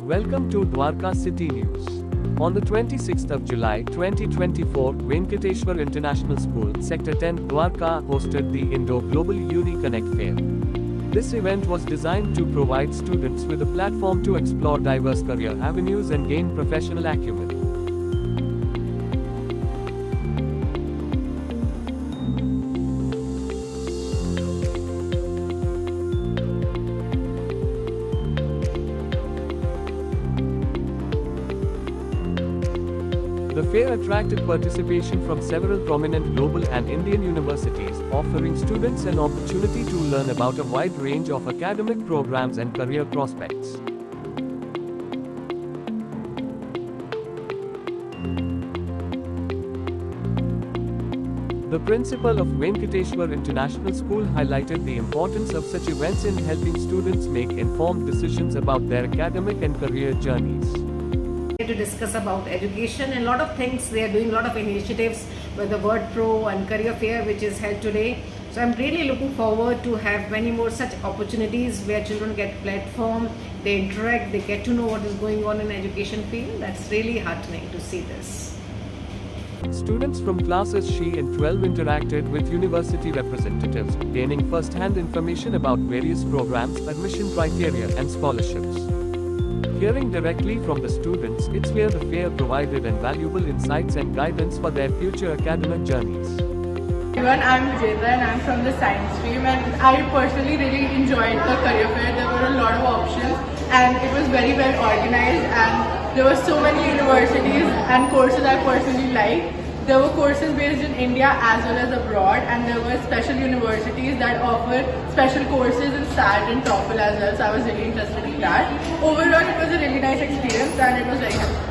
Welcome to Dwarka City News. On the 26th of July 2024, Venkateshwar International School, Sector 10, Dwarka, hosted the Indo-Global UniConnect Fair. This event was designed to provide students with a platform to explore diverse career avenues and gain professional acumen. The fair attracted participation from several prominent global and Indian universities, offering students an opportunity to learn about a wide range of academic programs and career prospects. The principal of Venkateshwar International School highlighted the importance of such events in helping students make informed decisions about their academic and career journeys. To discuss about education and a lot of things. They are doing a lot of initiatives with the Word Pro and Career Fair which is held today. So I'm really looking forward to have many more such opportunities where children get platform, they interact, they get to know what is going on in education field. That's really heartening to see this. Students from classes She and 12 interacted with university representatives, gaining first-hand information about various programs, admission criteria and scholarships. Hearing directly from the students, it's clear the fair provided invaluable insights and guidance for their future academic journeys. Everyone, I'm Vijayta and I'm from the science stream, and I personally really enjoyed the career fair. There were a lot of options and it was very well organized, and there were so many universities and courses I personally liked. There were courses based in India as well as abroad, and there were special universities that offered special courses in SAT and TOEFL as well, so I was really interested in that. Overall, it was a really nice experience and it was very helpful.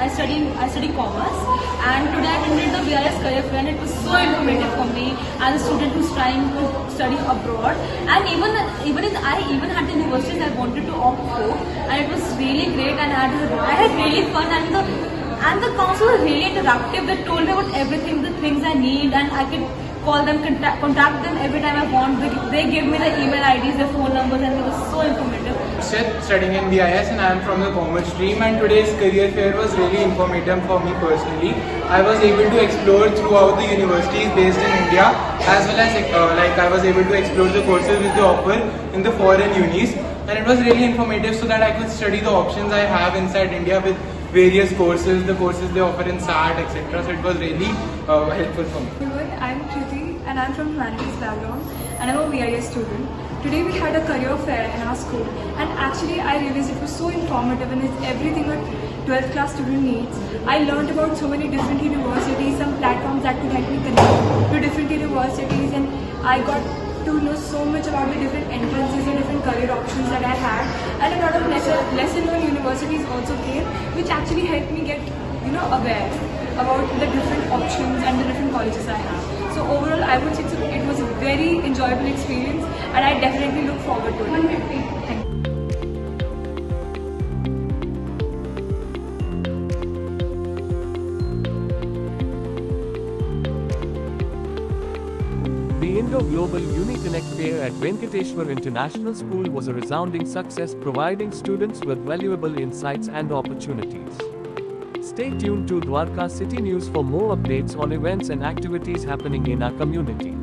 I study commerce, and today I attended the VIS Career Fair, and it was so informative for me as a student who's trying to study abroad. And I even had the universities I wanted to opt for, and it was really great, and I had really fun, and the council was really interactive. They told me about everything, the things I need, and I could call them, contact them every time I want. They gave me the email IDs, their phone numbers, and it was so informative. Studying in VIS, and I am from the commerce stream, and today's career fair was really informative for me personally. I was able to explore throughout the universities based in India, as well as I was able to explore the courses which they offer in the foreign unis, and it was really informative so that I could study the options I have inside India with various courses, the courses they offer in SAT, etc. So it was really helpful for me. Everyone, I'm Kriti and I'm from humanities background and I'm a VIS student. Today we had a career fair in our school, and actually I realized it was so informative and it's everything a 12th class student needs. I learned about so many different universities, some platforms that could help me connect to different universities, and I got to know so much about the different entrances and different career options that I had, and a lot of lesser known universities also came, which actually helped me get aware about the different options and the different colleges I have. So overall, I would say it was a very enjoyable experience, and I definitely look forward to it. Thank you. The Indo-Global UniConnect Fair at Venkateshwar International School was a resounding success, providing students with valuable insights and opportunities. Stay tuned to Dwarka City News for more updates on events and activities happening in our community.